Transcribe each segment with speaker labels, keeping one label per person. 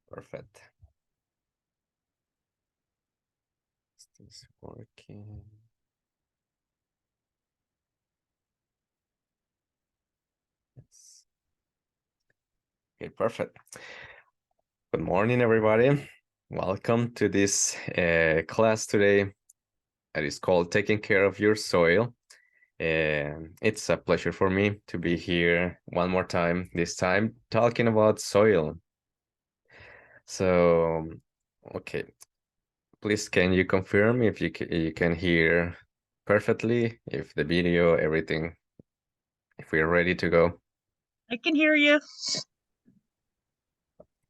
Speaker 1: Perfect. Is this working? Yes. Okay, perfect. Good morning, everybody. Welcome to this class today. That is called Taking Care of Your Soil. And it's a pleasure for me to be here one more time, this time talking about soil. So, okay, please can you confirm if you can hear perfectly, if the video, everything, if we're ready to go?
Speaker 2: I can hear you.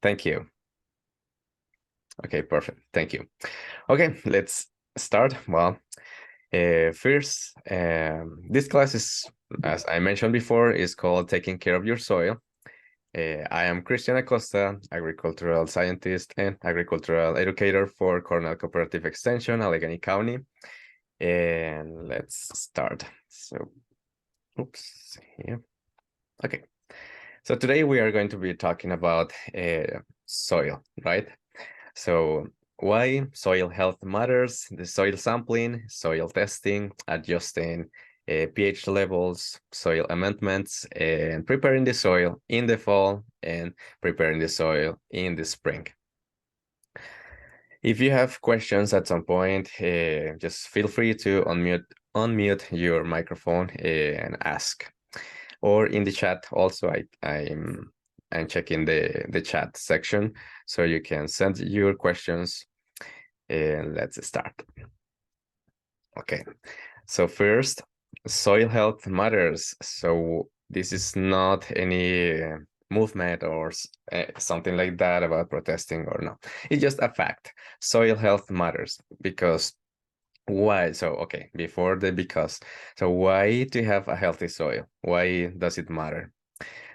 Speaker 1: Thank you. Okay, perfect. Thank you. Okay, let's start. Well, first, this class is, as I mentioned before, is called Taking Care of Your Soil. I am Christian Acosta, agricultural scientist and agricultural educator for Cornell Cooperative Extension, Allegany County. And let's start. So, oops, here. Okay. So today we are going to be talking about soil, right? So why soil health matters, the soil sampling, soil testing, adjusting pH levels, soil amendments, and preparing the soil in the fall and preparing the soil in the spring. If you have questions at some point, just feel free to unmute your microphone and ask. Or in the chat also, I'm checking the chat section, so you can send your questions and let's start. Okay, so first, soil health matters. So this is not any movement or something like that about protesting or no. It's just a fact. Soil health matters because why? So, okay, before the because. So why to have a healthy soil? Why does it matter?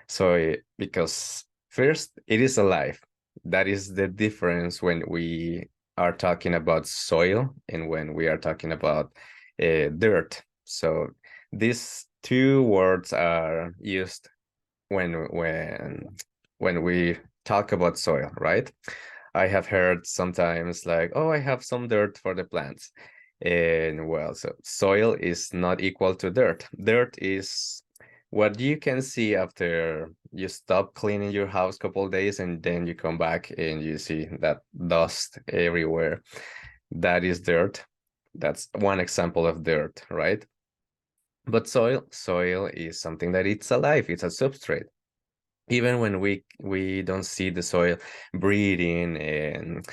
Speaker 1: So because first, it is alive. That is the difference when we are talking about soil and when we are talking about dirt. So these two words are used when when we talk about soil, right? I have heard sometimes like, oh, I have some dirt for the plants. And well, so soil is not equal to dirt. Dirt is what you can see after you stop cleaning your house a couple days and then you come back and you see that dust everywhere. That is dirt. That's one example of dirt, right? But soil is something that it's alive, it's a substrate. Even when we don't see the soil breathing and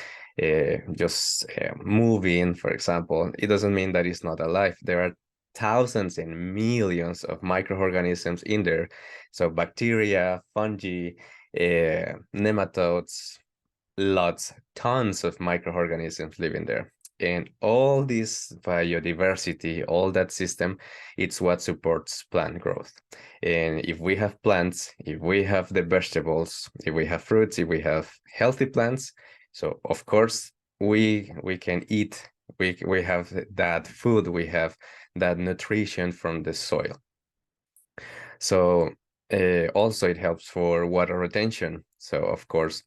Speaker 1: just moving, for example, it doesn't mean that it's not alive. There are thousands and millions of microorganisms in there. So bacteria, fungi, nematodes, lots, tons of microorganisms living there. And all this biodiversity, all that system, it's what supports plant growth. And if we have plants, if we have the vegetables, if we have fruits, if we have healthy plants, so of course we can eat. We have that food, we have that nutrition from the soil. So also it helps for water retention. So of course,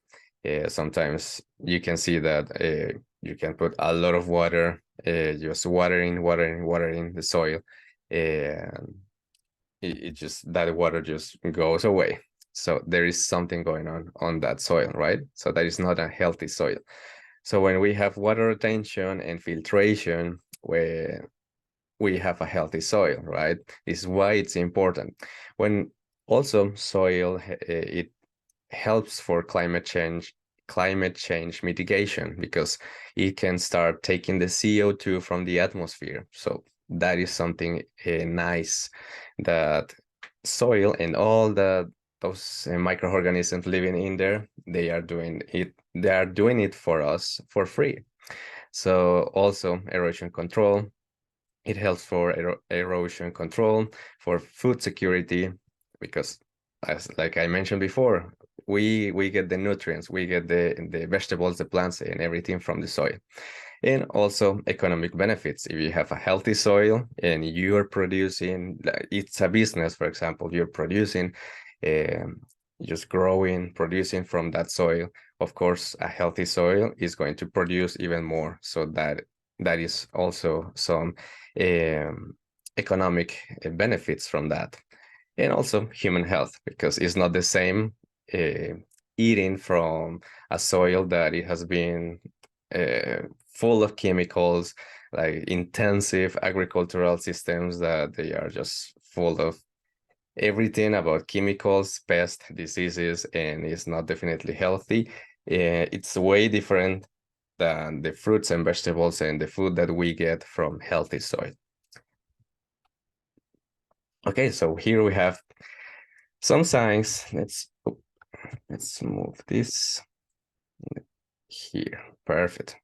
Speaker 1: sometimes you can see that you can put a lot of water, just watering the soil, and it just that water just goes away. So there is something going on that soil, right? So that is not a healthy soil. So when we have water retention and filtration, where we have a healthy soil, right? This is why it's important. When also soil, it helps for climate change mitigation because it can start taking the CO2 from the atmosphere. So that is something nice that soil and all those microorganisms living in there, they are doing it. They are doing it for us for free. So also erosion control, it helps for erosion control, for food security, because as like I mentioned before, we get the nutrients, we get the vegetables, the plants, and everything from the soil. And also economic benefits. If you have a healthy soil and you're producing, it's a business, for example, you're producing, um, just growing, producing from that soil. of course, a healthy soil is going to produce even more. So that is also some um, economic benefits from that. And also human health, because it's not the same eating from a soil that it has been full of chemicals, like intensive agricultural systems that they are just full of everything about chemicals, pests, diseases, and it's not definitely healthy. It's way different than the fruits and vegetables and the food that we get from healthy soil. Okay, so here we have some signs. Let's move this here. Perfect.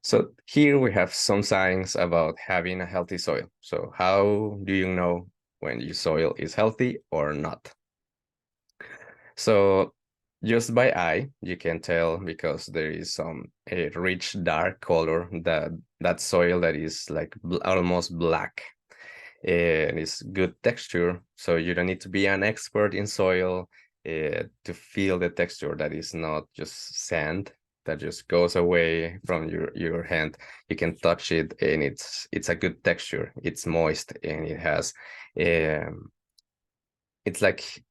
Speaker 1: So here we have some signs about having a healthy soil. So how do you know when your soil is healthy or not? So just by eye, you can tell because there is some a rich dark color that soil that is like almost black, and it's good texture. So you don't need to be an expert in soil to feel the texture that is not just sand that just goes away from your hand. You can touch it and it's a good texture. It's moist and it has it's like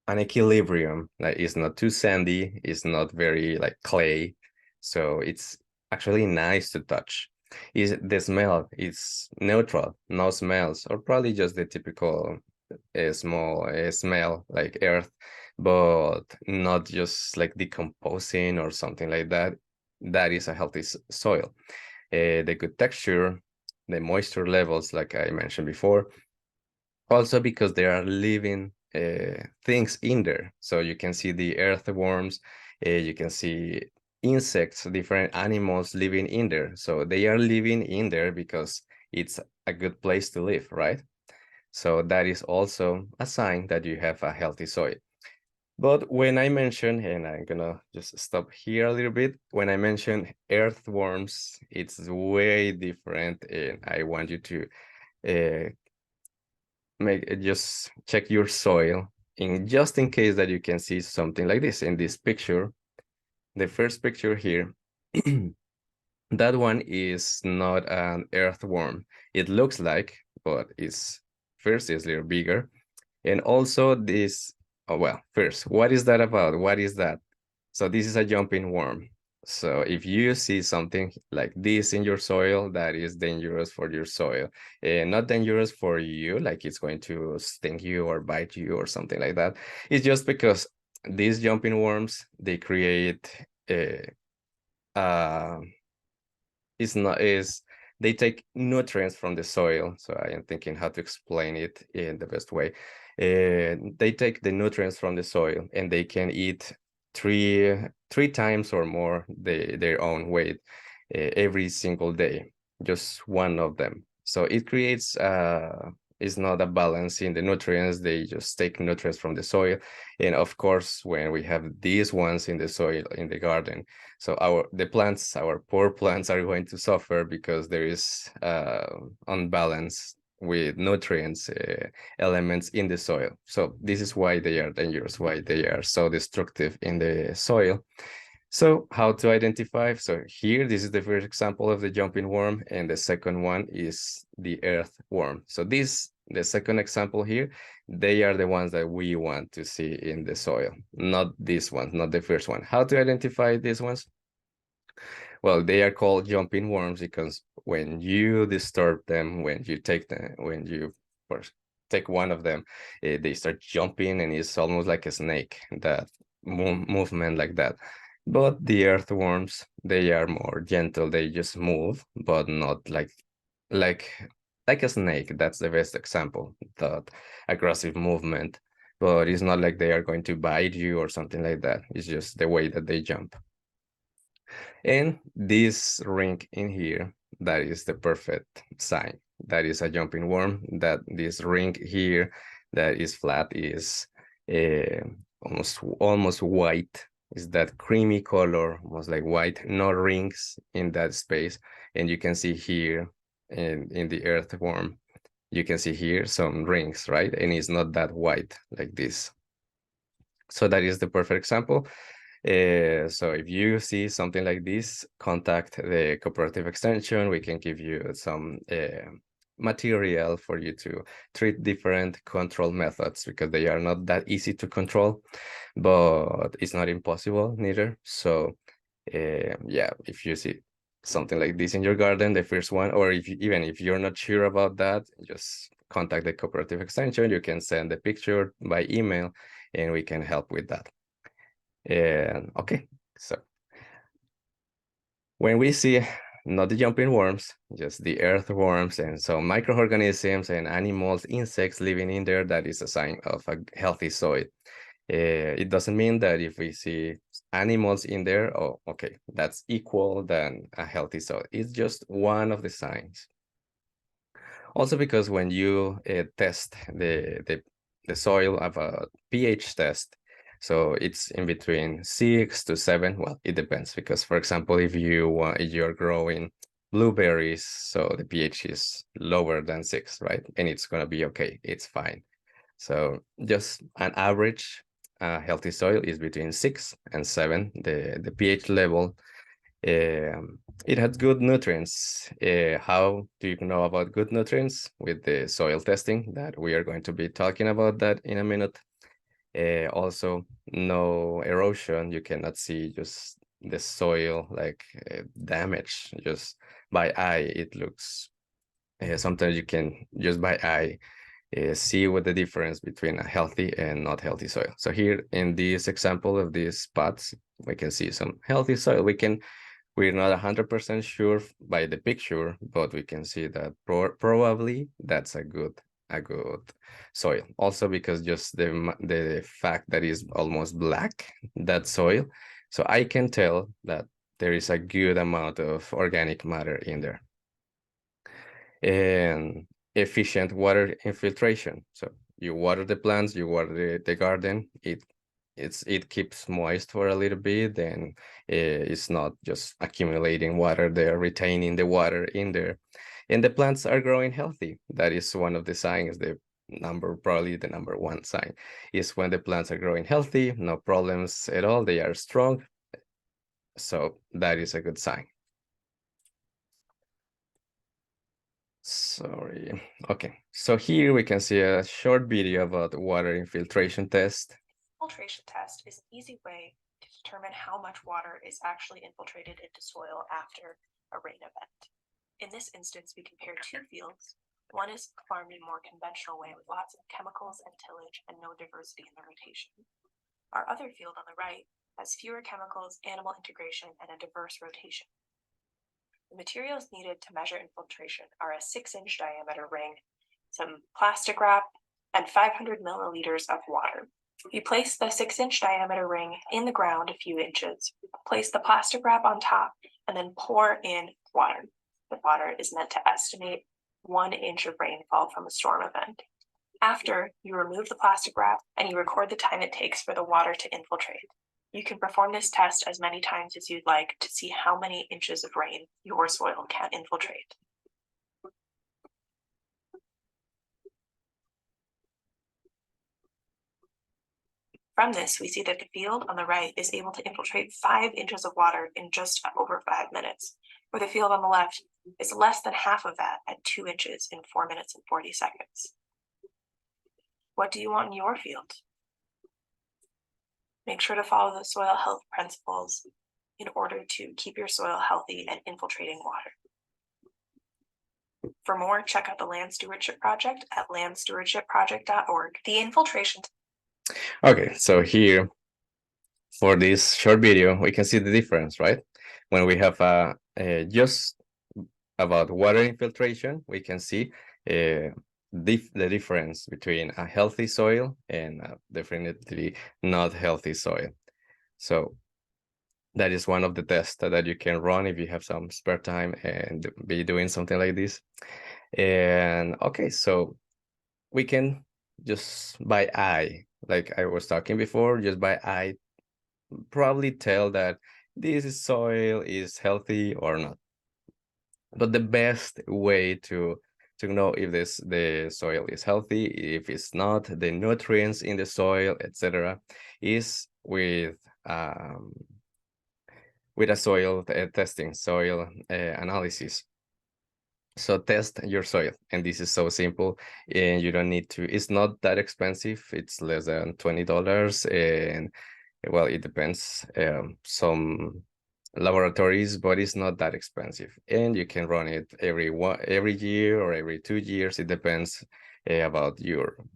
Speaker 1: an equilibrium. Like it's not too sandy, it's not very like clay, so it's actually nice to touch. Is the smell is neutral, no smells, or probably just the typical small smell like earth, but not just like decomposing or something like that. That is a healthy soil. The good texture, the moisture levels, like I mentioned before, also because there are living things in there. So you can see the earthworms, you can see insects, different animals living in there. So they are living in there because it's a good place to live, right? So that is also a sign that you have a healthy soil. But when I mention, and I'm gonna just stop here a little bit, when I mention earthworms, it's way different, and I want you to uh, just check your soil in just in case that you can see something like this in this picture. The first picture here, that one is not an earthworm. It looks like, but it's first is a little bigger. And also this, oh well, first, what is that about? What is that? So this is a jumping worm. So if you see something like this in your soil, that is dangerous for your soil. And not dangerous for you, like it's going to sting you or bite you or something like that. It's just because these jumping worms, they create uh, it's not is they take nutrients from the soil. So I am thinking how to explain it in the best way. They take the nutrients from the soil and they can eat three times or more their own weight every single day, just one of them. So it creates it's not a balance in the nutrients. They just take nutrients from the soil. And of course, when we have these ones in the soil in the garden, so the plants, our poor plants, are going to suffer because there is unbalance with nutrients elements in the soil. So this is why they are dangerous, why they are so destructive in the soil. So how to identify? So here, this is the first example of the jumping worm, and the second one is the earthworm. So the second example here, they are the ones that we want to see in the soil, not this one, not the first one. How to identify these ones? Well, they are called jumping worms because when you disturb them, when you take them, when you first take one of them, they start jumping and it's almost like a snake, that movement like that. But the earthworms, they are more gentle. They just move, but not like like a snake. That's the best example, that aggressive movement. But it's not like they are going to bite you or something like that. It's just the way that they jump. And this ring in here, that is the perfect sign. That is a jumping worm. That this ring here that is flat is uh, almost white. Is that creamy color, almost like white, no rings in that space. And you can see here in the earthworm, you can see here some rings, right? And it's not that white like this. So that is the perfect example. So if you see something like this, contact the cooperative extension. We can give you some material for you to treat different control methods, because they are not that easy to control, but it's not impossible neither. So yeah, if you see something like this in your garden, the first one, or even if you're not sure about that, just contact the cooperative extension. You can send the picture by email and we can help with that. And okay, so when we see not the jumping worms, just the earthworms and some microorganisms and animals, insects living in there, that is a sign of a healthy soil. It doesn't mean that if we see animals in there, oh, okay, that's equal than a healthy soil. It's just one of the signs. Also, because when you test the soil of a pH test, so it's in between 6 to 7. Well, it depends, because for example, if you're growing blueberries, so the pH is lower than 6, right? And it's gonna be okay. It's fine. So just an average healthy soil is between 6 and 7, the pH level. It has good nutrients. How do you know about good nutrients? With the soil testing, that we are going to be talking about that in a minute. Also, no erosion. You cannot see just the soil like damage just by eye. It looks, sometimes you can just by eye see what the difference between a healthy and not healthy soil. So here in this example of these spots, we can see some healthy soil. We're not 100% sure by the picture, but we can see that probably that's a good soil. Also, because just the fact that is almost black, that soil, so I can tell that there is a good amount of organic matter in there. And efficient water infiltration. So you water the plants, you water the garden, it keeps moist for a little bit, and it's not just accumulating water there, retaining the water in there, and the plants are growing healthy. That is one of the signs. Probably the number one sign is when the plants are growing healthy, no problems at all, they are strong. So that is a good sign. Sorry. Okay, so here we can see a short video about water infiltration test.
Speaker 2: Infiltration test is an easy way to determine how much water is actually infiltrated into soil after a rain event. In this instance, we compare two fields. One is farmed in a more conventional way with lots of chemicals and tillage and no diversity in the rotation. Our other field on the right has fewer chemicals, animal integration, and a diverse rotation. The materials needed to measure infiltration are a 6-inch diameter ring, some plastic wrap, and 500 milliliters of water. You place the 6-inch diameter ring in the ground a few inches, place the plastic wrap on top, and then pour in water. The water is meant to estimate 1 inch of rainfall from a storm event. After, you remove the plastic wrap and you record the time it takes for the water to infiltrate. You can perform this test as many times as you'd like to see how many inches of rain your soil can infiltrate. From this, we see that the field on the right is able to infiltrate 5 inches of water in just over 5 minutes, where the field on the left is less than half of that at 2 inches in 4 minutes and 40 seconds. What do you want in your field? Make sure to follow the soil health principles in order to keep your soil healthy and infiltrating water. For more, check out the Land Stewardship Project at landstewardshipproject.org. The infiltration.
Speaker 1: Okay, so here for this short video, we can see the difference, right? When we have just about water infiltration, we can see the difference between a healthy soil and definitely not healthy soil. So that is one of the tests that you can run if you have some spare time and be doing something like this. And okay, so we can just by eye, like I was talking before, just by eye, probably tell that this soil is healthy or not. But the best way to know if the soil is healthy, if it's not, the nutrients in the soil, etc., is with with a soil testing, soil analysis. So test your soil, and this is so simple, and you don't need to. It's not that expensive. It's less than $20, and well, it depends. Some laboratories, but it's not that expensive, and you can run it every year or every 2 years. It depends about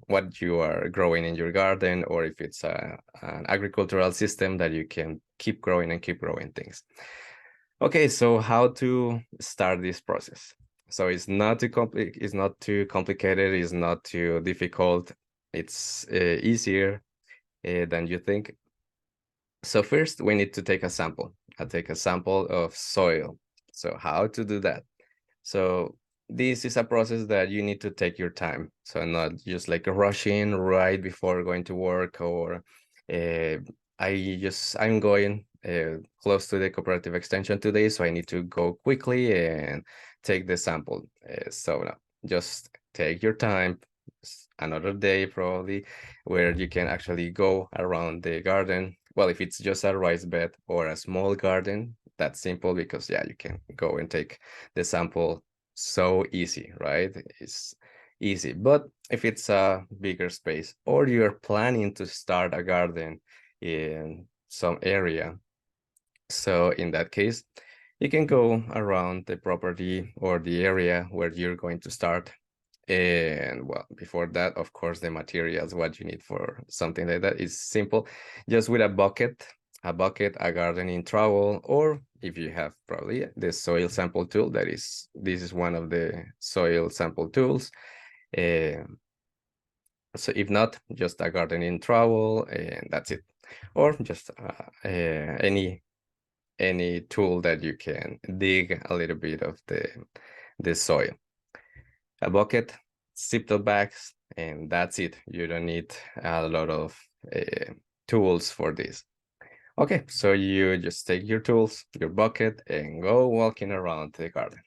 Speaker 1: what you are growing in your garden, or if it's an agricultural system that you can keep growing and keep growing things. Okay, so how to start this process? So it's not too it's not too complicated. It's not too difficult. It's easier than you think. So first, we need to take a sample. I'll take a sample of soil. So how to do that? So this is a process that you need to take your time. So not just like rushing right before going to work, or uh, I'm going close to the cooperative extension today, so I need to go quickly and take the sample. So no, just take your time. Another day probably where you can actually go around the garden. Well, if it's just a rice bed or a small garden, that's simple because yeah, you can go and take the sample so easy, right? It's easy. But if it's a bigger space or you're planning to start a garden in some area, so in that case, you can go around the property or the area where you're going to start. And well, before that, of course, the materials, what you need for something like that is simple. Just with a bucket, a gardening trowel, or if you have probably the soil sample tool, this is one of the soil sample tools. Uh, so if not, just a gardening trowel, and that's it. Or just any tool that you can dig a little bit of the soil. A bucket, zip bags, and that's it. You don't need a lot of tools for this. Okay, so you just take your tools, your bucket, and go walking around the garden.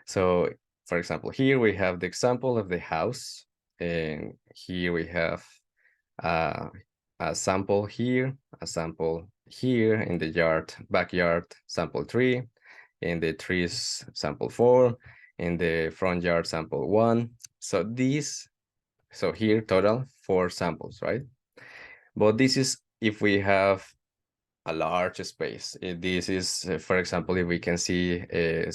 Speaker 1: So, for example, here we have the example of the house, and here we have uh, a sample here, a sample here in the backyard, sample 3, in the trees, sample 4, in the front yard, sample 1. So here total 4 samples, right? But this is if we have a large space. This is, for example, if we can see uh,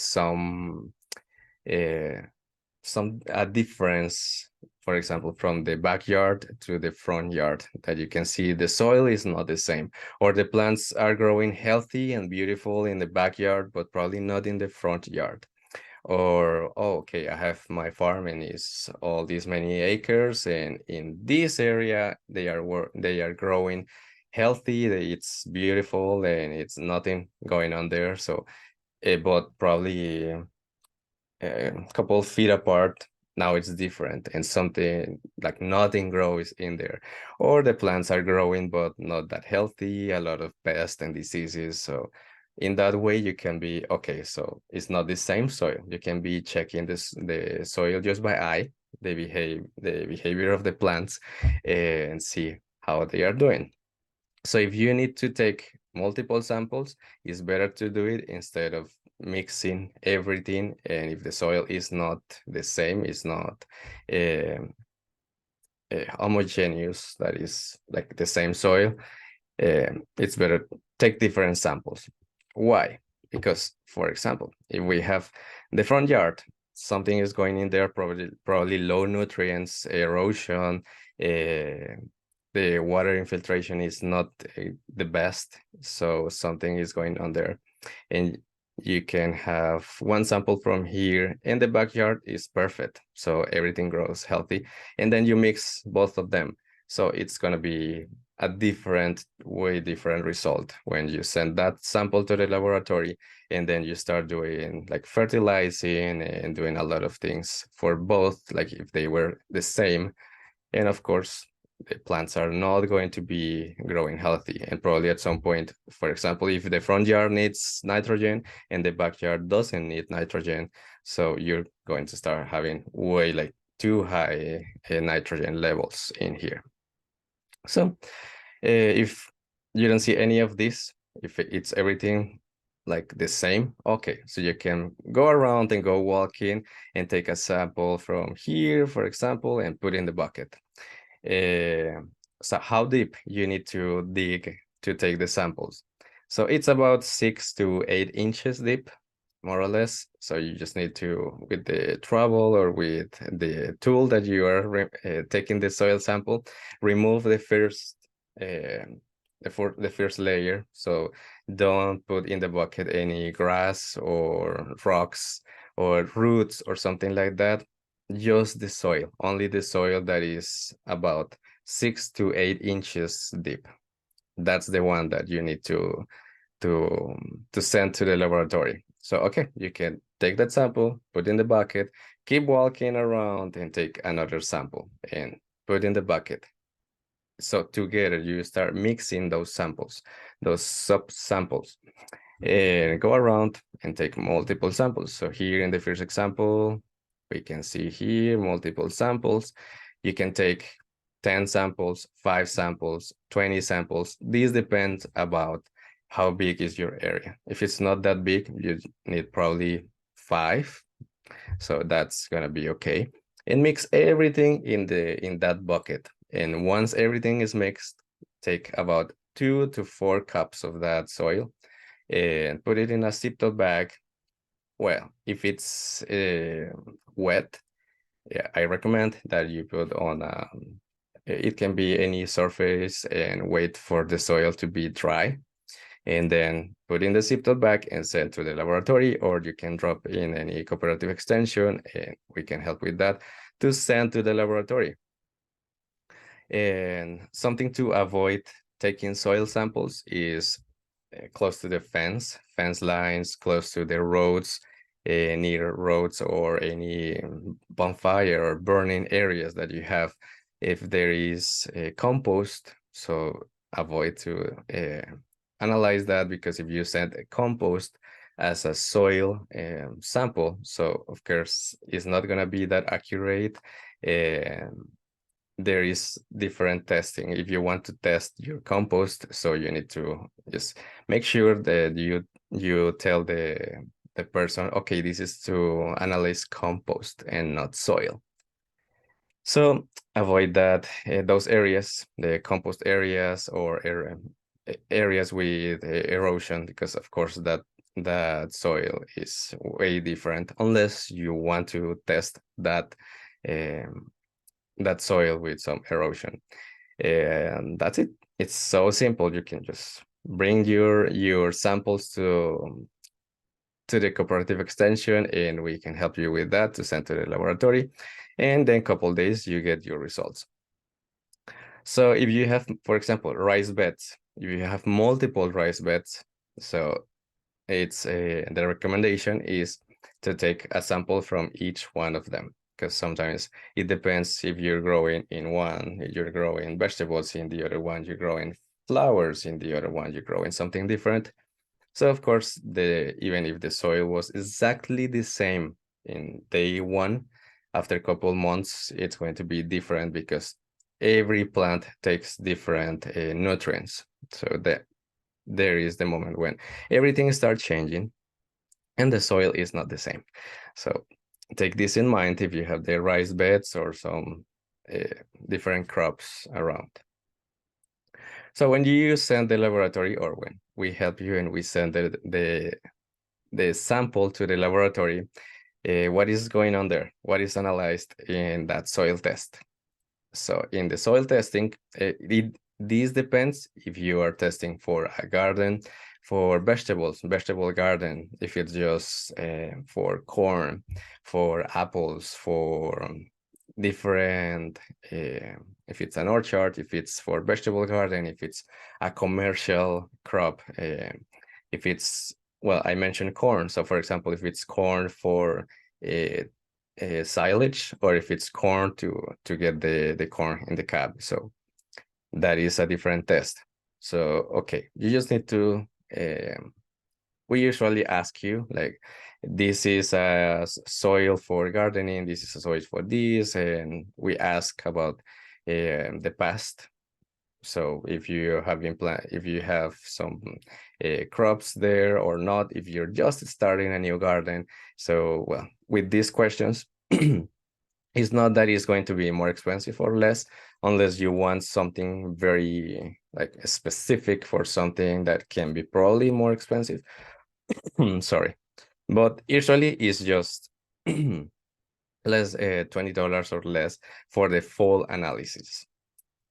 Speaker 1: a difference, for example, from the backyard to the front yard, that you can see the soil is not the same, or the plants are growing healthy and beautiful in the backyard, but probably not in the front yard. Or, oh, okay, I have my farm and it's all these many acres, and in this area they are growing healthy, it's beautiful, and it's nothing going on there. So, but probably a couple feet apart, now it's different, and something like nothing grows in there, or the plants are growing but not that healthy, a lot of pests and diseases. So in that way you can be okay, so it's not the same soil. You can be checking the soil just by eye, the behavior of the plants, and see how they are doing. So if you need to take multiple samples, it's better to do it instead of mixing everything. And if the soil is not the same, it's not homogeneous, that is like the same soil, it's better take different samples. Why? Because, for example, if we have the front yard, something is going in there, probably low nutrients, erosion, the water infiltration is not the best, so something is going on there. And you can have one sample from here, and the backyard is perfect, so everything grows healthy, and then you mix both of them, so it's going to be a way different result when you send that sample to the laboratory, and then you start doing like fertilizing and doing a lot of things for both, like if they were the same. And of course, the plants are not going to be growing healthy, and probably at some point, for example, if the front yard needs nitrogen and the backyard doesn't need nitrogen, so you're going to start having way like too high nitrogen levels in here. So if You don't see any of this? If it's everything like the same, okay, so you can go around and go walking and take a sample from here, for example, and put in the bucket. So how deep you need to dig to take the samples? So it's about 6 to 8 inches deep, more or less. So you just need to, with the trowel or with the tool that you are taking the soil sample, remove the first the first layer. So don't put in the bucket any grass or rocks or roots or something like that. Just the soil, only the soil that is about 6 to 8 inches deep. That's the one that you need to to send to the laboratory. So okay, you can take that sample, put in the bucket, keep walking around and take another sample and put in the bucket. So together you start mixing those samples, those sub samples, and go around and take multiple samples. So here in the first example, we can see here multiple samples. You can take 10 samples, 5 samples, 20 samples. This depends about how big is your area. If it's not that big, you need probably 5. So that's gonna be okay. And mix everything in that bucket. And once everything is mixed, take about 2 to 4 cups of that soil and put it in a zip-top bag. Well, if it's wet, yeah, I recommend that you put on it can be any surface and wait for the soil to be dry, and then put in the zip-top bag and send to the laboratory, or you can drop in any cooperative extension and we can help with that to send to the laboratory. And something to avoid taking soil samples is close to the fence lines, close to the roads, near roads or any bonfire or burning areas that you have. If there is a compost, so avoid to analyze that, because if you send a compost as a soil sample, so of course it's not going to be that accurate. There is different testing if you want to test your compost, so you need to just make sure that you tell the person, okay, this is to analyze compost and not soil. So avoid that, those areas, the compost areas or areas with erosion, because of course that soil is way different, unless you want to test um, that soil with some erosion. And that's it. It's so simple. You can just bring your samples to the cooperative extension and we can help you with that to send to the laboratory, and then couple days you get your results. So if you have, for example, rice beds, if you have multiple rice beds, so it's the recommendation is to take a sample from each one of them, because sometimes it depends. If you're growing in one, you're growing vegetables, in the other one you're growing flowers, in the other one you're growing something different. So of course, even if the soil was exactly the same in day one, after a couple months it's going to be different, because every plant takes different nutrients. So that there is the moment when everything starts changing and the soil is not the same. So take this in mind if you have the rice beds or some different crops around. So when you send the laboratory, or when we help you and we send the sample to the laboratory, what is going on there? What is analyzed in that soil test? So in the soil testing, this depends if you are testing for a garden, for vegetables, vegetable garden, if it's just for corn, for apples, for different, if it's an orchard, if it's for vegetable garden, if it's a commercial crop, if it's, well, I mentioned corn. So for example, if it's corn for silage, or if it's corn to get the corn in the cab, so that is a different test. So okay, you just need to we usually ask you like, this is a soil for gardening, this is a soil for this, and we ask about the past So if you have been if you have some crops there or not, if you're just starting a new garden. So well, with these questions, it's not that it's going to be more expensive or less, unless you want something very like specific for something that can be probably more expensive. Sorry, but usually it's just less $20 or less for the full analysis.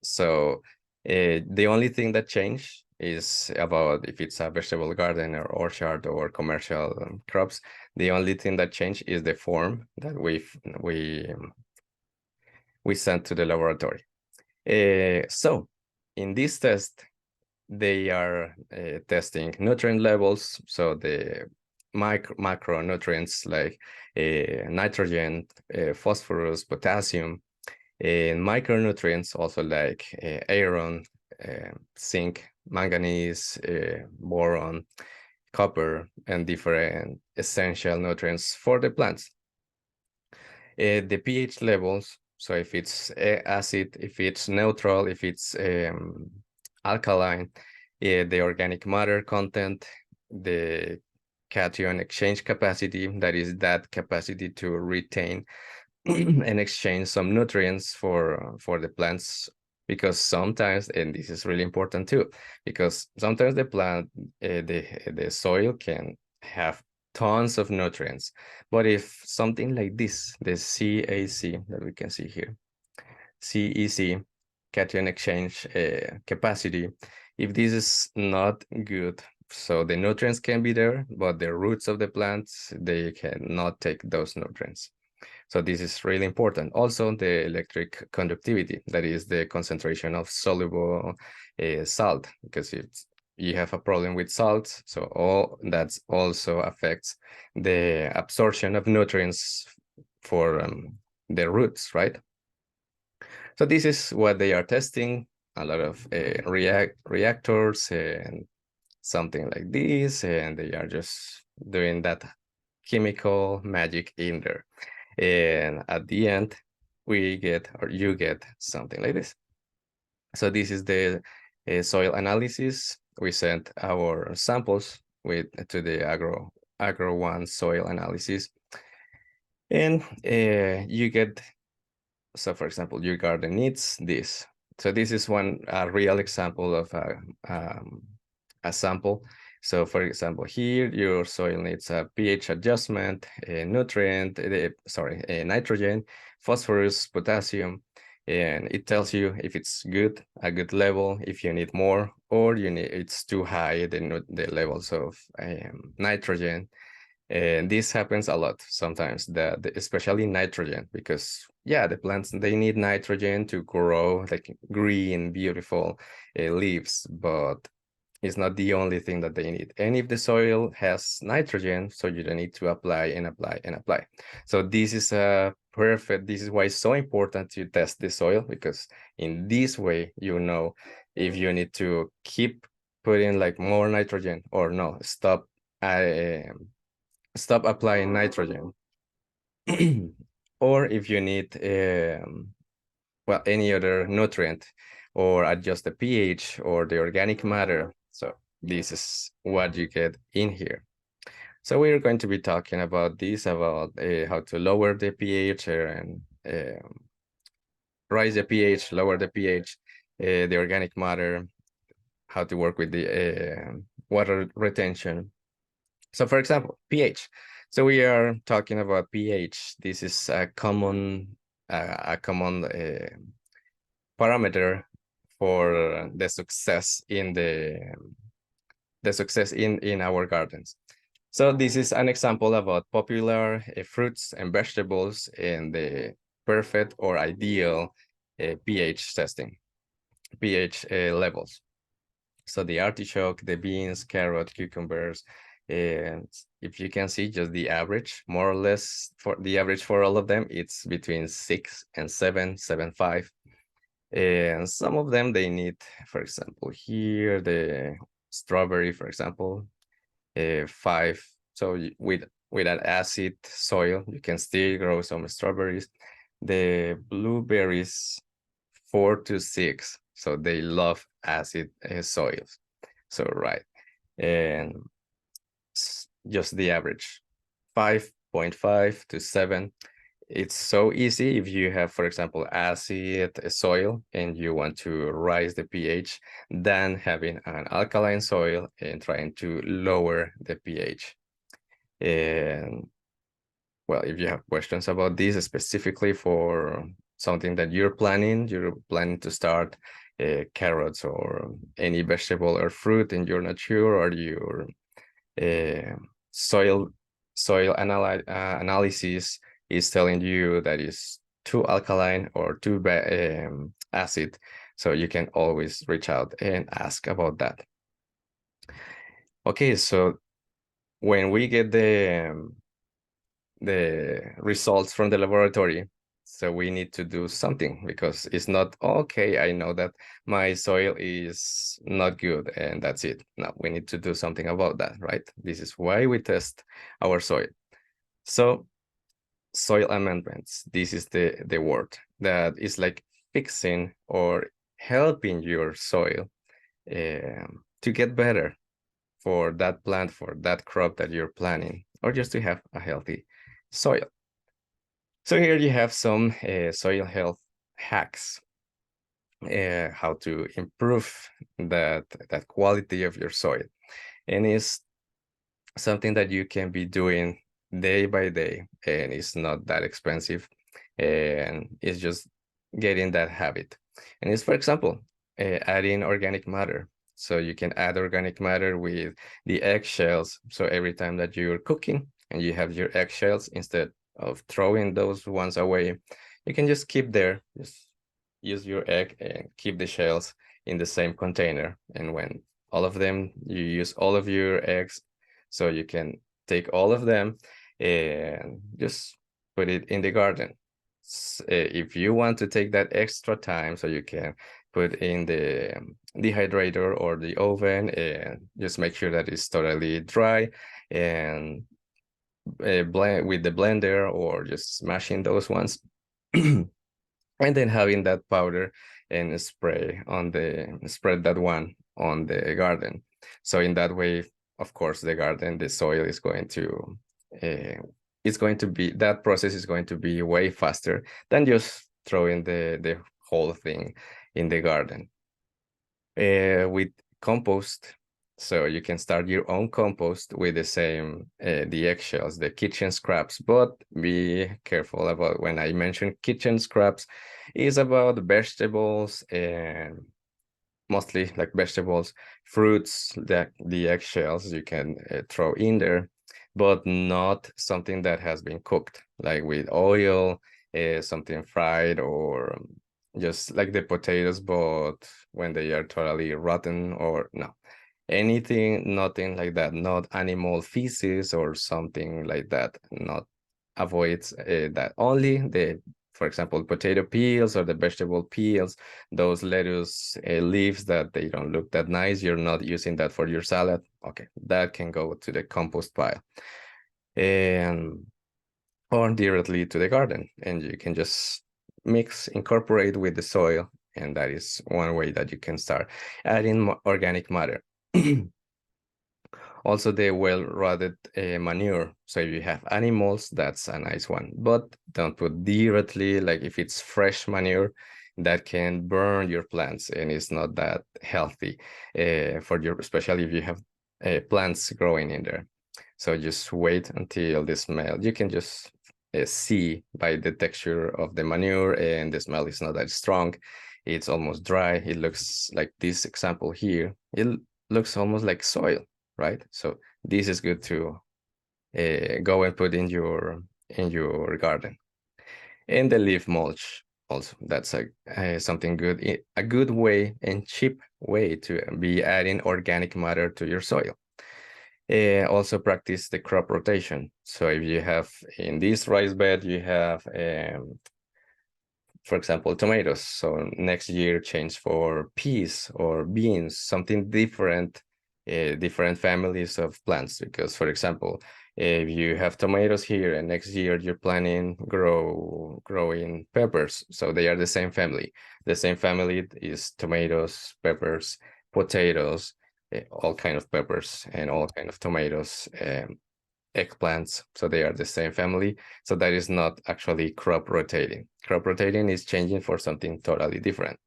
Speaker 1: So the only thing that changed is about if it's a vegetable garden or orchard or commercial crops. The only thing that changed is the form that we sent to the laboratory. So in this test, they are testing nutrient levels, so the macronutrients like nitrogen, phosphorus, potassium, and micronutrients also like iron, zinc, manganese, boron, copper, and different essential nutrients for the plants. The pH levels, so if it's acid, if it's neutral, if it's alkaline, the organic matter content, the cation exchange capacity, that is that capacity to retain and exchange some nutrients for the plants, because sometimes, and this is really important too, because sometimes the plant, the soil can have tons of nutrients, but if something like this, the CAC that we can see here, CEC, cation exchange capacity, if this is not good, so the nutrients can be there, but the roots of the plants, they cannot take those nutrients. So this is really important. Also, the electric conductivity, that is the concentration of soluble salt, because it's, you have a problem with salt, so all that also affects the absorption of nutrients for the roots, right? So this is what they are testing, a lot of reactors and something like this, and they are just doing that chemical magic in there. And at the end, we get, or you get, something like this. So this is the soil analysis. We sent our samples to the Agro One soil analysis, and you get, so for example, your garden needs this. So this is a real example of a sample. So for example, here your soil needs a pH adjustment, a nutrient, a nitrogen, phosphorus, potassium, and it tells you if it's good, a good level, if you need more, or it's too high, the levels of nitrogen. And this happens a lot sometimes, especially nitrogen, because yeah, the plants, they need nitrogen to grow like green, beautiful leaves, but it's not the only thing that they need. And if the soil has nitrogen, so you don't need to apply and apply and apply. So this is this is why it's so important to test the soil, because in this way, you know if you need to keep putting like more nitrogen or no, stop applying nitrogen. Or if you need well, any other nutrient, or adjust the pH or the organic matter. So this is what you get in here. So we're going to be talking about this, about how to lower the pH and rise the pH, lower the pH, the organic matter, how to work with the water retention. So for example, pH. So we are talking about pH. This is a common parameter for the success in in our gardens. So this is an example about popular fruits and vegetables in the perfect or ideal pH testing, pH levels. So the artichoke, the beans, carrot, cucumbers, and if you can see just the average, more or less, for the average for all of them, it's between 6 and 7, 7.5. And some of them, they need, for example, here, the strawberry, for example, 5. So with an acid soil, you can still grow some strawberries. The blueberries, 4 to 6. so they love acid soils. So right, and just the average 5.5 to 7. It's so easy if you have, for example, acid soil and you want to raise the pH than having an alkaline soil and trying to lower the pH. And well, if you have questions about this specifically for something that you're planning to start carrots or any vegetable or fruit and you're not sure, or your uh, soil analysis is telling you that is too alkaline or too acid, so you can always reach out and ask about that. Okay, so when we get the results from the laboratory, so we need to do something, because it's not okay, I know that my soil is not good and that's it. No, we need to do something about that, right? This is why we test our soil. So soil amendments, this is the word that is like fixing or helping your soil to get better for that plant, for that crop that you're planting, or just to have a healthy soil. So here you have some soil health hacks, how to improve that quality of your soil. And it's something that you can be doing day by day, and it's not that expensive, and it's just getting that habit. And it's, for example, adding organic matter. So you can add organic matter with the eggshells. So every time that you're cooking and you have your eggshells, instead of throwing those ones away, you can just keep there, just use your egg and keep the shells in the same container. And when all of them, you use all of your eggs, so you can take all of them and just put it in the garden. If you want to take that extra time, so you can put in the dehydrator or the oven and just make sure that it's totally dry, and blend with the blender or just smashing those ones. And then having that powder and spread that one on the garden. So in that way, of course, the soil is going to that process is going to be way faster than just throwing the whole thing in the garden. With compost, so you can start your own compost with the same the eggshells, the kitchen scraps, but be careful about when I mention kitchen scraps, is about vegetables, and mostly like vegetables, fruits, that the eggshells you can throw in there, but not something that has been cooked, like with oil, something fried, or just like the potatoes, but when they are totally rotten, or no, anything, nothing like that, not animal feces or something like that, not avoids that. Only the, for example, potato peels or the vegetable peels, those lettuce leaves that they don't look that nice, you're not using that for your salad, okay, that can go to the compost pile, and or directly to the garden, and you can just incorporate with the soil, and that is one way that you can start adding organic matter. Also, the well-rotted manure. So if you have animals, that's a nice one, but don't put directly, like if it's fresh manure, that can burn your plants and it's not that healthy for your, especially if you have plants growing in there. So just wait until the smell, you can just see by the texture of the manure, and the smell is not that strong. It's almost dry. It looks like this example here. It looks almost like soil, right? So this is good to go and put in your garden. And the leaf mulch also, that's something good, a good way and cheap way to be adding organic matter to your soil. Also practice the crop rotation. So if you have in this rice bed, you have for example, tomatoes, so next year change for peas or beans, something different different families of plants. Because, for example, if you have tomatoes here and next year you're planning growing peppers, so they are the same family. The same family is tomatoes, peppers, potatoes, all kind of peppers and all kind of tomatoes, eggplants, so they are the same family. So that is not actually crop rotating. Crop rotating is changing for something totally different.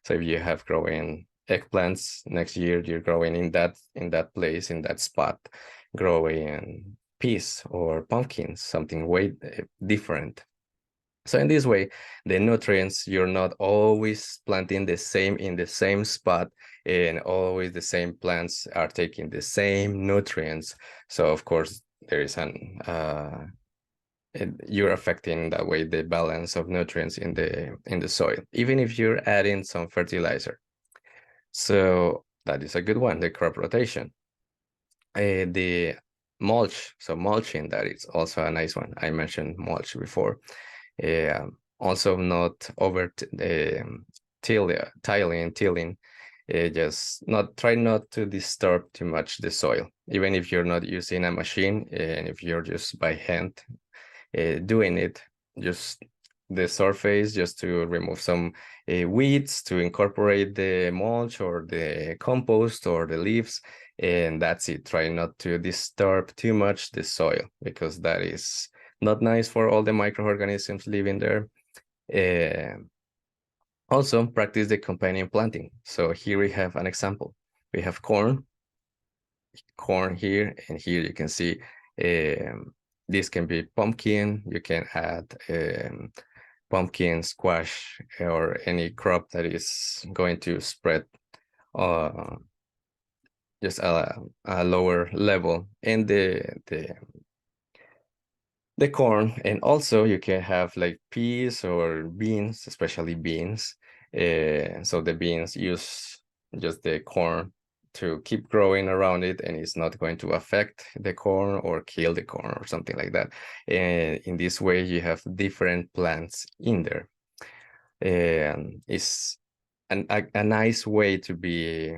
Speaker 1: So if you have growing eggplants, next year you're growing in that place, in that spot, growing peas or pumpkins, something way different. So in this way, the nutrients, you're not always planting the same in the same spot, and always the same plants are taking the same nutrients. So of course there is you're affecting that way the balance of nutrients in the soil, even if you're adding some fertilizer. So that is a good one, the crop rotation. The mulch, so mulching, that is also a nice one. I mentioned mulch before. Also not over tilling. Just not try not to disturb too much the soil, even if you're not using a machine, and if you're just by hand doing it, just the surface, just to remove some weeds, to incorporate the mulch or the compost or the leaves, and that's it. Try not to disturb too much the soil, because that is not nice for all the microorganisms living there. Also, practice the companion planting. So here we have an example. We have corn here, and here you can see this can be pumpkin. You can add pumpkin, squash, or any crop that is going to spread uh, just a lower level in the corn. And also you can have like peas or beans, especially beans. So the beans use just the corn to keep growing around it, and it's not going to affect the corn or kill the corn or something like that. And in this way you have different plants in there. And it's a nice way to be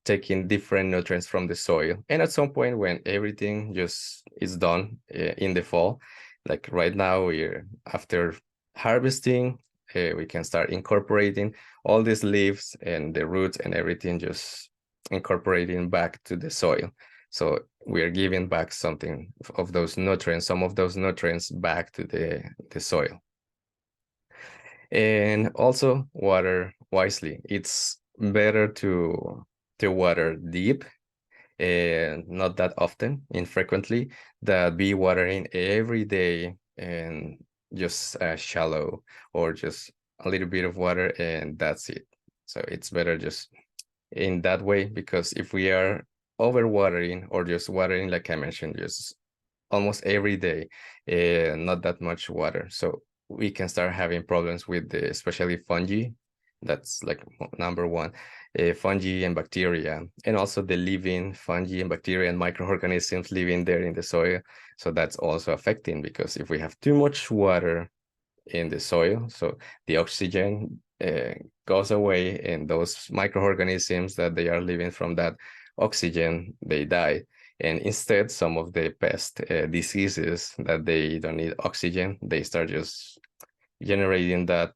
Speaker 1: taking different nutrients from the soil. And at some point, when everything just is done in the fall, like right now, we're after harvesting, we can start incorporating all these leaves and the roots and everything, just incorporating back to the soil. So we're giving back something of those nutrients, some of those nutrients back to the soil. And also water wisely. It's better to water deep and not that often, infrequently, that be watering every day and just shallow, or just a little bit of water and that's it. So it's better just in that way, because if we are overwatering or just watering, like I mentioned, just almost every day, not that much water, so we can start having problems with the, especially fungi. That's like number one, fungi and bacteria, and also the living fungi and bacteria and microorganisms living there in the soil. So that's also affecting, because if we have too much water in the soil, so the oxygen goes away, and those microorganisms that they are living from that oxygen, they die. And instead, some of the pest diseases that they don't need oxygen, they start just generating that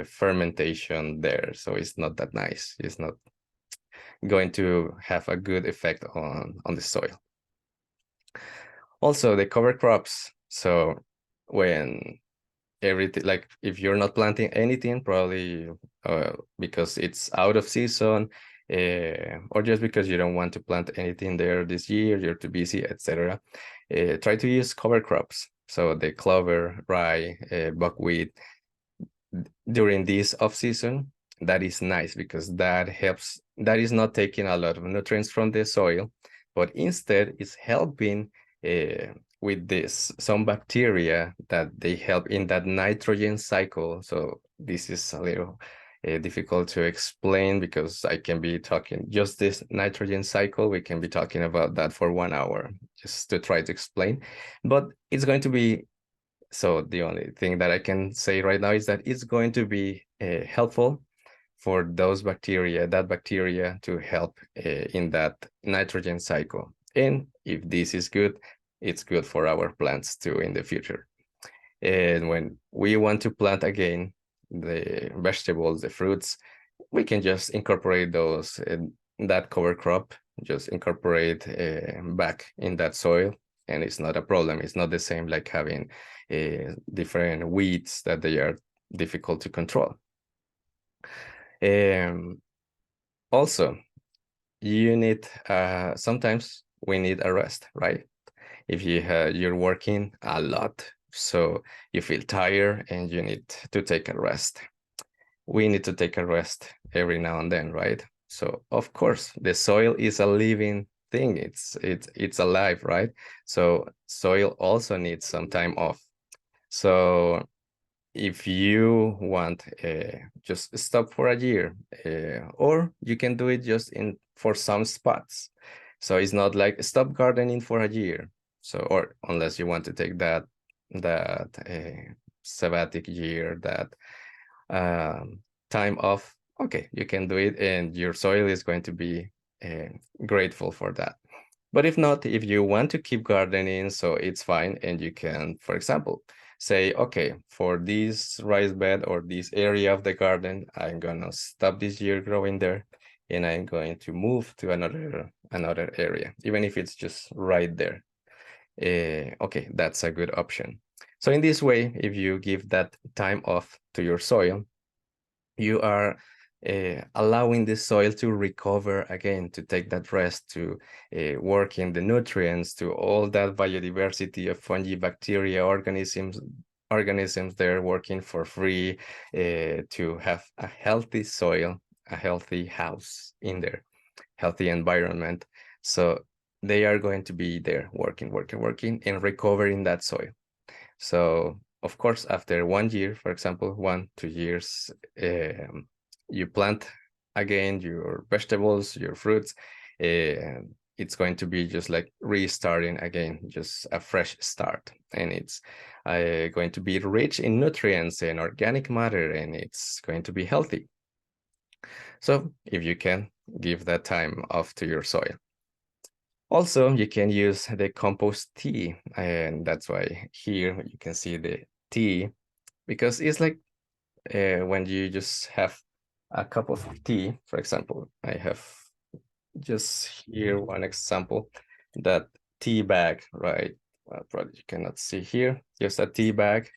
Speaker 1: fermentation there. So it's not that nice. It's not going to have a good effect on the soil. Also, the cover crops. So when everything, like if you're not planting anything, probably because it's out of season, or just because you don't want to plant anything there this year, you're too busy, etc. Try to use cover crops. So the clover, rye, buckwheat during this off season, that is nice, because that helps. That is not taking a lot of nutrients from the soil, but instead is helping with this some bacteria that they help in that nitrogen cycle. So this is a little difficult to explain, because I can be talking just this nitrogen cycle. We can be talking about that for 1 hour just to try to explain, but it's going to be, so the only thing that I can say right now is that it's going to be helpful for those bacteria, that bacteria to help in that nitrogen cycle. And if this is good, it's good for our plants too in the future. And when we want to plant again the vegetables, the fruits, we can just incorporate those, that cover crop, just incorporate back in that soil, and it's not a problem. It's not the same like having different weeds that they are difficult to control. Also, you need, sometimes we need a rest, right? If you're working a lot, so you feel tired and you need to take a rest. We need to take a rest every now and then, right? So of course, the soil is a living thing. It's alive, right? So soil also needs some time off. So if you want, just stop for a year, or you can do it just in for some spots. So it's not like stop gardening for a year. So, or unless you want to take that sabbatic year, that time off, okay, you can do it, and your soil is going to be grateful for that. But if not, if you want to keep gardening, so it's fine, and you can, for example, say, okay, for this rice bed or this area of the garden, I'm gonna stop this year growing there, and I'm going to move to another area, even if it's just right there. Okay, that's a good option. So in this way, if you give that time off to your soil, you are allowing the soil to recover again, to take that rest, to work in the nutrients, to all that biodiversity of fungi, bacteria, organisms there working for free, to have a healthy soil, a healthy house in there, healthy environment. So they are going to be there working, and recovering that soil. So of course, after 1 year, for example, 1, 2 years, you plant again your vegetables, your fruits, it's going to be just like restarting again, just a fresh start. And it's going to be rich in nutrients and organic matter, and it's going to be healthy. So if you can, give that time off to your soil. Also, you can use the compost tea, and that's why here you can see the tea, because it's like when you just have a cup of tea, for example. I have just here one example, that tea bag, right? Well, probably you cannot see here, just a tea bag.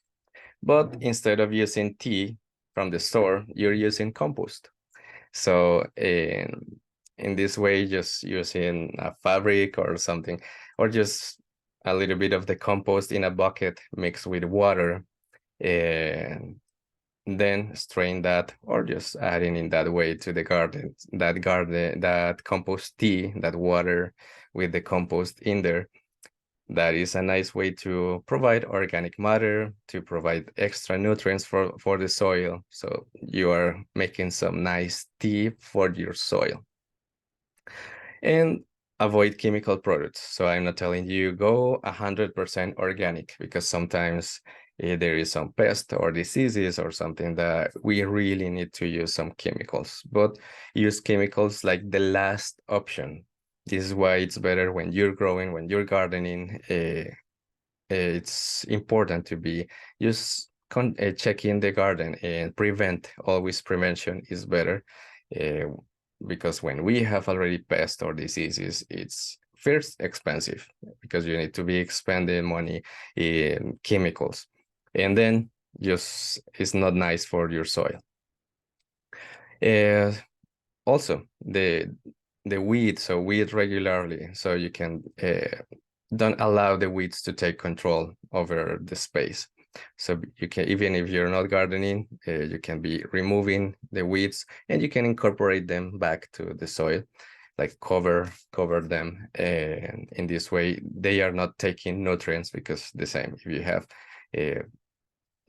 Speaker 1: But instead of using tea from the store, you're using compost. So in this way, just using a fabric or something, or just a little bit of the compost in a bucket mixed with water, and then strain that, or just adding in that way to the garden, that compost tea, that water with the compost in there. That is a nice way to provide organic matter, to provide extra nutrients for the soil. So you are making some nice tea for your soil. And avoid chemical products. So I'm not telling you go 100% organic, because sometimes there is some pest or diseases or something that we really need to use some chemicals, but use chemicals like the last option. This is why it's better when you're growing, when you're gardening. It's important to be just checking the garden and prevent. Always prevention is better, uh, because when we have already pests or diseases, it's first expensive, because you need to be expending money in chemicals, and then just it's not nice for your soil. Also, the weeds, so weed regularly, so you can don't allow the weeds to take control over the space. So you can, even if you're not gardening, you can be removing the weeds, and you can incorporate them back to the soil, like cover them, and in this way they are not taking nutrients, because the same, if you have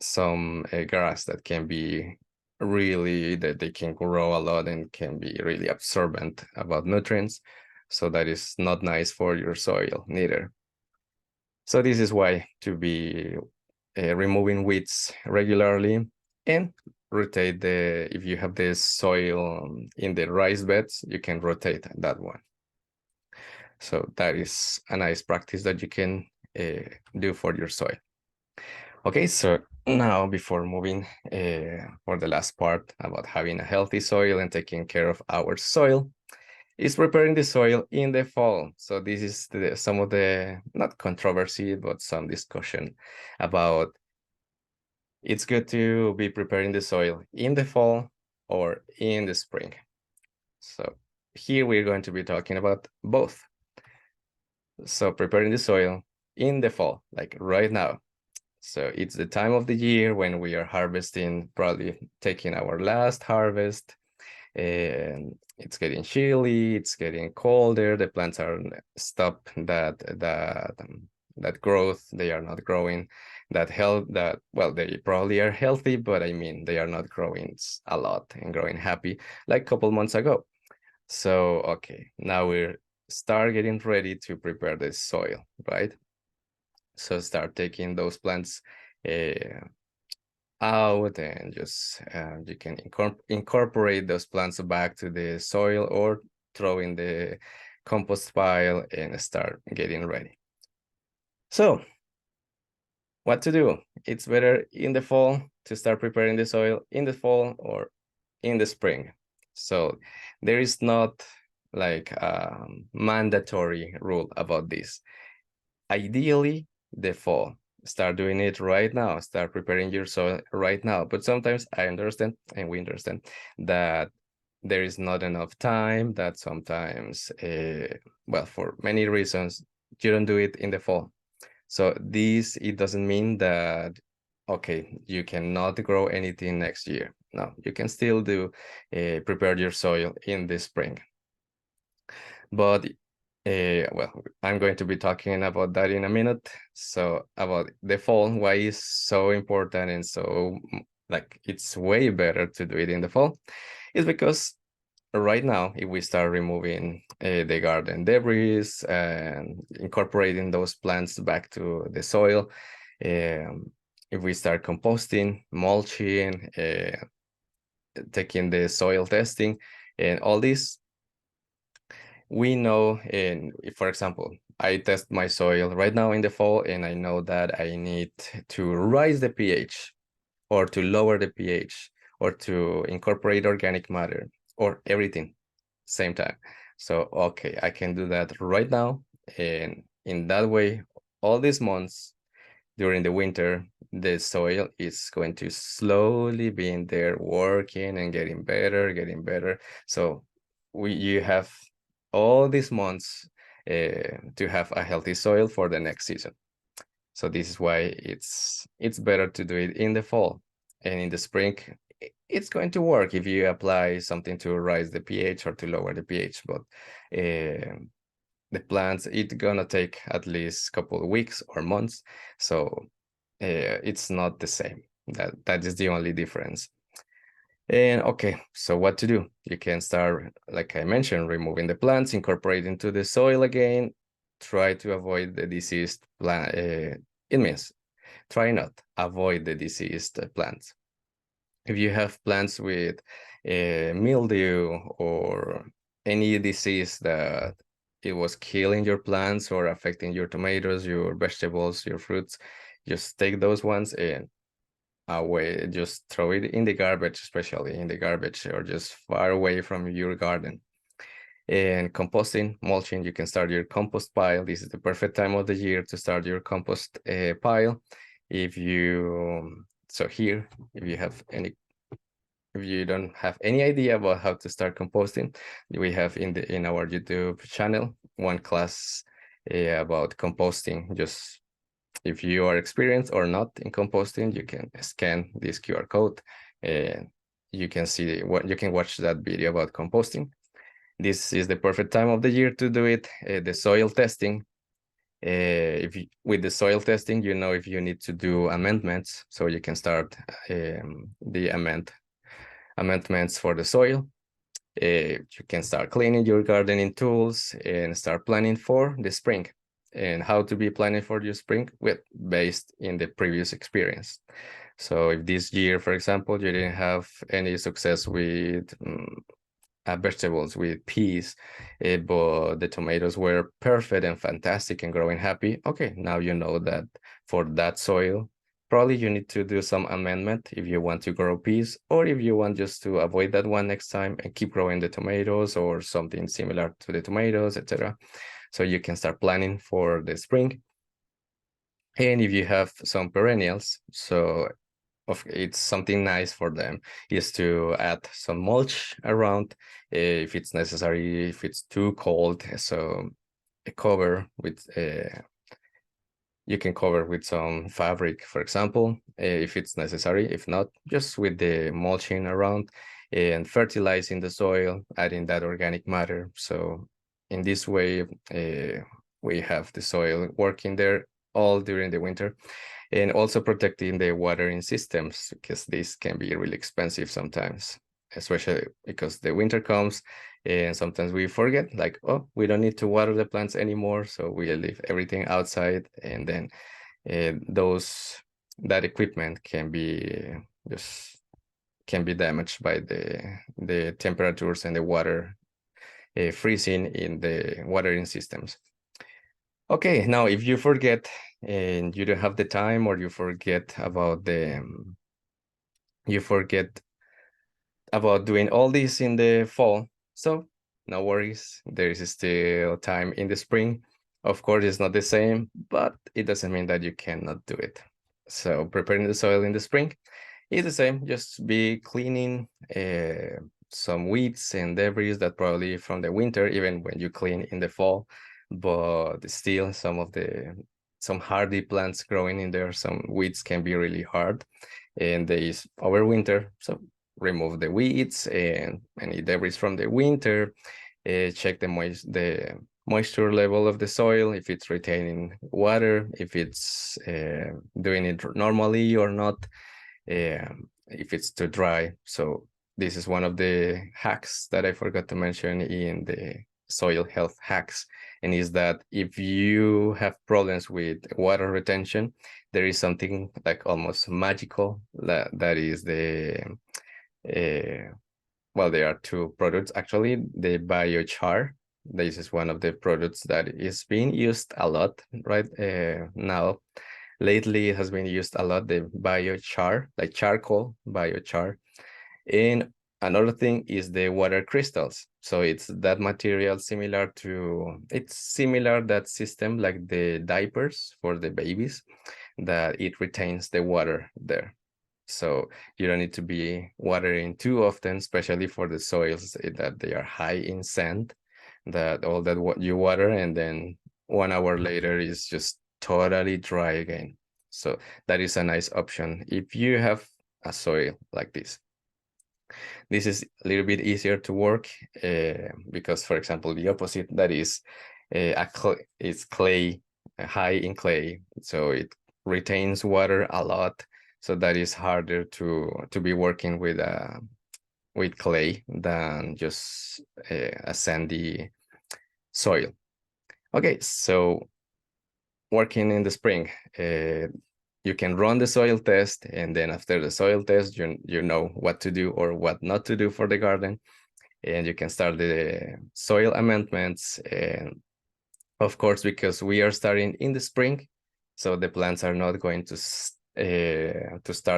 Speaker 1: some grass that can be really, that they can grow a lot and can be really absorbent about nutrients, so that is not nice for your soil neither. So this is why to be removing weeds regularly, and rotate if you have the soil in the rice beds, you can rotate that one. So that is a nice practice that you can do for your soil. Okay, so now before moving for the last part about having a healthy soil and taking care of our soil, is preparing the soil in the fall. So this is some of the, not controversy, but some discussion about it's good to be preparing the soil in the fall or in the spring. So here we're going to be talking about both. So preparing the soil in the fall, like right now. So it's the time of the year when we are harvesting, probably taking our last harvest. And it's getting chilly, it's getting colder, the plants are stop that growth, they are not growing that well, they probably are healthy, but I mean they are not growing a lot and growing happy like a couple months ago. So okay, now we're start getting ready to prepare the soil, right? So start taking those plants out and just you can incorporate those plants back to the soil or throw in the compost pile and start getting ready. So what to do? It's better in the fall to start preparing the soil in the fall or in the spring. So there is not like a mandatory rule about this. Ideally, the fall. Start doing it right now. Start preparing your soil right now. But sometimes I understand, and we understand, that there is not enough time, that sometimes, well, for many reasons, you don't do it in the fall. So it doesn't mean that, okay, you cannot grow anything next year. No, you can still prepare your soil in the spring. But well, I'm going to be talking about that in a minute. So about the fall, why is so important and so like it's way better to do it in the fall, is because right now, if we start removing the garden debris and incorporating those plants back to the soil, if we start composting, mulching, taking the soil testing, and all this, we know, and for example, I test my soil right now in the fall and I know that I need to raise the pH or to lower the pH or to incorporate organic matter or everything same time. So okay, I can do that right now, and in that way, all these months during the winter, the soil is going to slowly be in there working and getting better, getting better. So you have all these months to have a healthy soil for the next season. So this is why it's better to do it in the fall. And in the spring, it's going to work if you apply something to raise the pH or to lower the pH. But the plants, it's gonna take at least a couple of weeks or months. So it's not the same. That is the only difference. And okay, so what to do? You can start, like I mentioned, removing the plants, incorporate into the soil again. Try to avoid the diseased plant. It means try not avoid the diseased plants. If you have plants with mildew or any disease that it was killing your plants or affecting your tomatoes, your vegetables, your fruits, just take those ones and away, just throw it in the garbage, especially in the garbage or just far away from your garden. And composting, mulching, you can start your compost pile. This is the perfect time of the year to start your compost pile. If you, so here, if you don't have any idea about how to start composting, we have in our YouTube channel one class about composting. Just if you are experienced or not in composting, you can scan this QR code and you can see what you can watch that video about composting. This is the perfect time of the year to do it. The soil testing. With the soil testing, you know if you need to do amendments, so you can start the amendments for the soil. You can start cleaning your gardening tools and start planning for the spring. And how to be planning for your spring? Well, based in the previous experience. So if this year, for example, you didn't have any success with vegetables, with peas, but the tomatoes were perfect and fantastic and growing happy, okay, now you know that for that soil, probably you need to do some amendment if you want to grow peas, or if you want just to avoid that one next time and keep growing the tomatoes or something similar to the tomatoes, etc. So you can start planning for the spring. And if you have some perennials, so it's something nice for them is to add some mulch around if it's necessary, if it's too cold. So a cover with you can cover with some fabric, for example, if it's necessary. If not, just with the mulching around and fertilizing the soil, adding that organic matter. So in this way, we have the soil working there all during the winter, and also protecting the watering systems, because this can be really expensive sometimes, especially because the winter comes and sometimes we forget, like, oh, we don't need to water the plants anymore, so we leave everything outside, and then that equipment can be just can be damaged by the temperatures and the water freezing in the watering systems. Okay, now if you forget and you don't have the time, or you forget about doing all this in the fall, so no worries, there is still time in the spring. Of course, it's not the same, but it doesn't mean that you cannot do it. So preparing the soil in the spring is the same, just be cleaning some weeds and debris that probably from the winter, even when you clean in the fall, but still some hardy plants growing in there, some weeds can be really hard and they is overwinter. So remove the weeds and any debris from the winter, check the moisture level of the soil, if it's retaining water, if it's doing it normally or not, if it's too dry. So this is one of the hacks that I forgot to mention in the soil health hacks, and is that if you have problems with water retention, there is something like almost magical that is well, there are two products actually. The biochar, this is one of the products that is being used a lot right now. Lately, it has been used a lot, the biochar, like charcoal biochar. And another thing is the water crystals. So it's that material it's similar that system like the diapers for the babies, that it retains the water there. So you don't need to be watering too often, especially for the soils that they are high in sand, that all that what you water and then 1 hour later is just totally dry again. So that is a nice option if you have a soil like this. This is a little bit easier to work because, for example, the opposite, that is it's clay, high in clay, so it retains water a lot. So that is harder to be working with clay than just a sandy soil. Okay, so working in the spring, you can run the soil test, and then after the soil test, you know what to do or what not to do for the garden, and you can start the soil amendments. And of course, because we are starting in the spring, so the plants are not going to start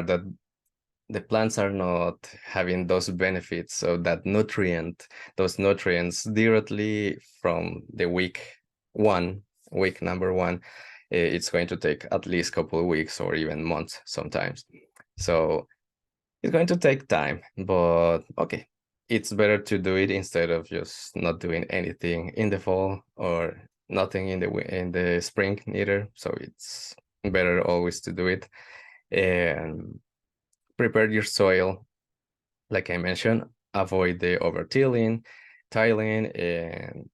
Speaker 1: that. The plants are not having those benefits of that those nutrients directly from the week number one. It's going to take at least a couple of weeks or even months sometimes. So it's going to take time, but okay, it's better to do it instead of just not doing anything in the fall or nothing in the spring either. So it's better always to do it. And prepare your soil, like I mentioned, avoid the over-tilling, tiling, and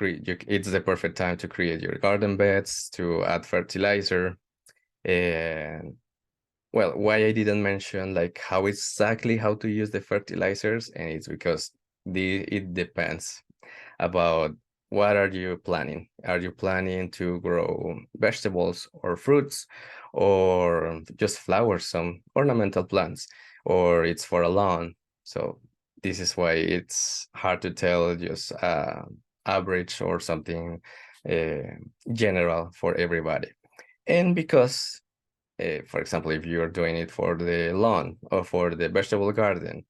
Speaker 1: it's the perfect time to create your garden beds, to add fertilizer. And well, why I didn't mention like how to use the fertilizers, and it's because it depends about what are you planning? Are you planning to grow vegetables or fruits, or just flowers, some ornamental plants, or it's for a lawn? So this is why it's hard to tell just average or something uh, general for everybody. And because, for example, if you're doing it for the lawn or for the vegetable garden,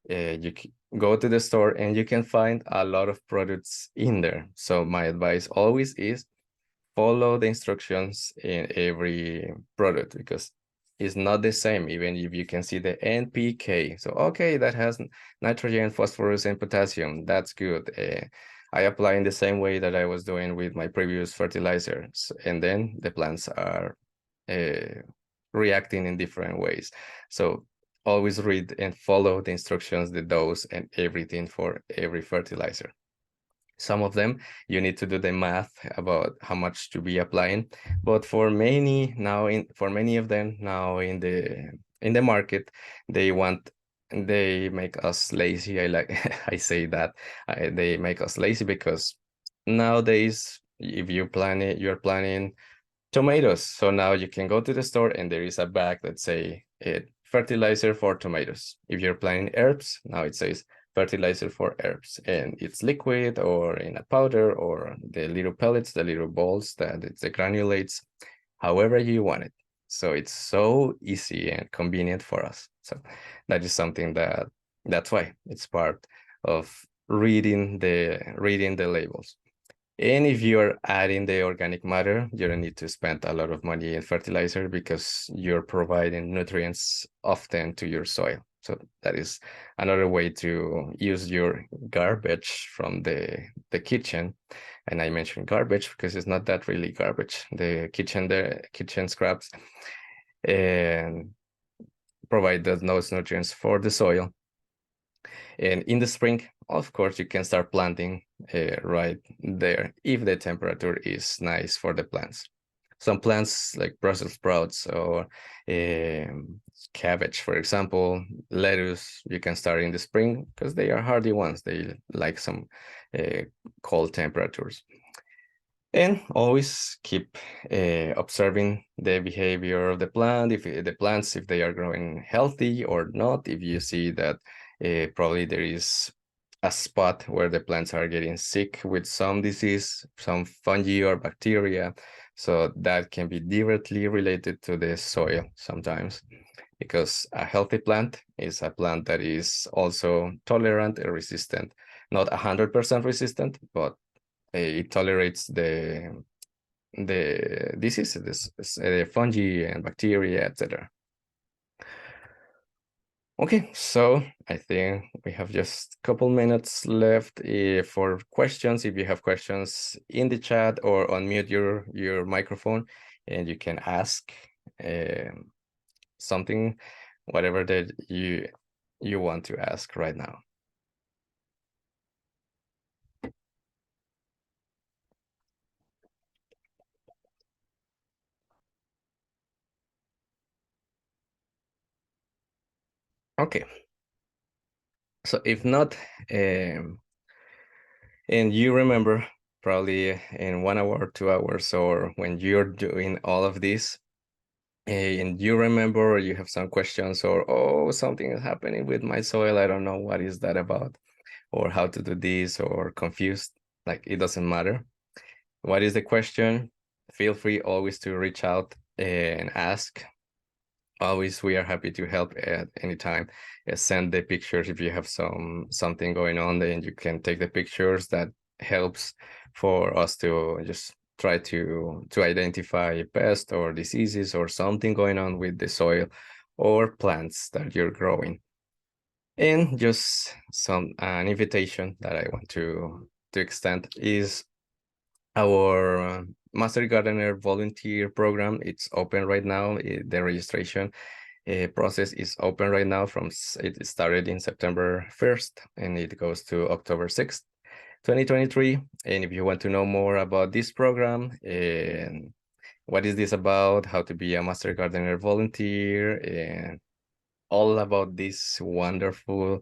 Speaker 1: you go to the store and you can find a lot of products in there. So my advice always is follow the instructions in every product, because it's not the same even if you can see the NPK. So okay, that has nitrogen, phosphorus, and potassium. That's good. I apply in the same way that I was doing with my previous fertilizers, and then the plants are reacting in different ways. So always read and follow the instructions, the dose, and everything for every fertilizer. Some of them you need to do the math about how much to be applying, but for many of them now in the market, they make us lazy. I like I say that they make us lazy because nowadays if you're planning tomatoes. So now you can go to the store and there is a bag that say fertilizer for tomatoes. If you're planting herbs, now it says fertilizer for herbs, and it's liquid or in a powder or the little pellets, the little balls that it's the granulates, however you want it. So it's so easy and convenient for us. So that is something that's why it's part of reading the labels. And if you're adding the organic matter, you don't need to spend a lot of money in fertilizer because you're providing nutrients often to your soil. So that is another way to use your garbage from the kitchen. And I mentioned garbage because it's not that really garbage. The kitchen scraps, and provide those nutrients for the soil. And in the spring, of course, you can start planting right there if the temperature is nice for the plants. Some plants like Brussels sprouts or cabbage, for example, lettuce, you can start in the spring because they are hardy ones. They like some cold temperatures. And always keep observing the behavior of the plant, if the plants, if they are growing healthy or not. If you see that probably there is a spot where the plants are getting sick with some disease, some fungi or bacteria, so that can be directly related to the soil sometimes, because a healthy plant is a plant that is also tolerant and resistant, not 100% resistant, but it tolerates the diseases, the fungi and bacteria, etc. Okay, so I think we have just a couple minutes left for questions. If you have questions in the chat, or unmute your microphone and you can ask something, whatever that you want to ask right now. Okay. So if not, and you remember probably in 1 hour, 2 hours, or when you're doing all of this, and you remember you have some questions, or, oh, something is happening with my soil, I don't know what is that about, or how to do this, or confused, like it doesn't matter. What is the question? Feel free always to reach out and ask. Always, we are happy to help at any time. Send the pictures if you have something going on, then you can take the pictures. That helps for us to just try to identify pests or diseases or something going on with the soil or plants that you're growing. And just an invitation that I want to extend is our Master Gardener volunteer program. It's open right now. The registration process is open right now. It started in September 1st and it goes to October 6th, 2023. And if you want to know more about this program and what is this about, how to be a Master Gardener volunteer, and all about this wonderful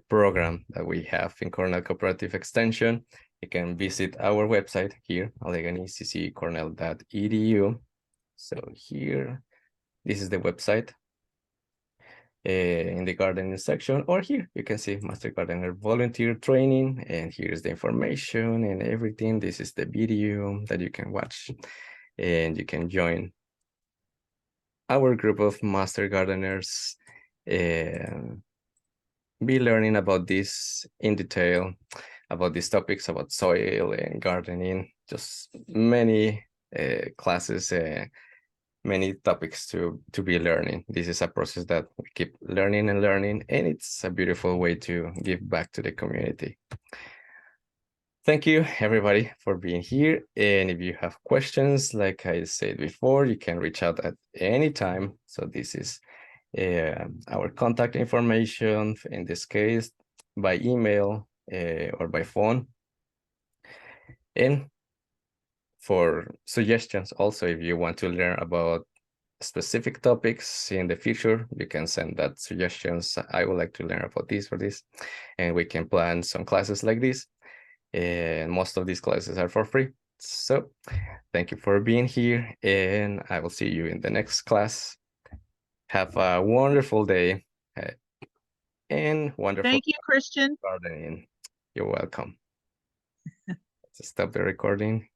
Speaker 1: program that we have in Cornell Cooperative Extension, You can visit our website here, alleganycccornell.edu. So here, this is the website in the gardening section, or here you can see Master Gardener volunteer training, and here's the information and everything. This is the video that you can watch, and you can join our group of Master Gardeners and be learning about this in detail, about these topics, about soil and gardening, just many classes, many topics to be learning. This is a process that we keep learning and learning, and it's a beautiful way to give back to the community. Thank you, everybody, for being here. And if you have questions, like I said before, you can reach out at any time. So this is our contact information, in this case, by email or by phone. And for suggestions, also, if you want to learn about specific topics in the future, you can send that suggestions. I would like to learn about this or this, and we can plan some classes like this. And most of these classes are for free. So thank you for being here, and I will see you in the next class. Have a wonderful day and wonderful
Speaker 3: Thank you, Christian.
Speaker 1: gardening. You're welcome. Let's stop the recording.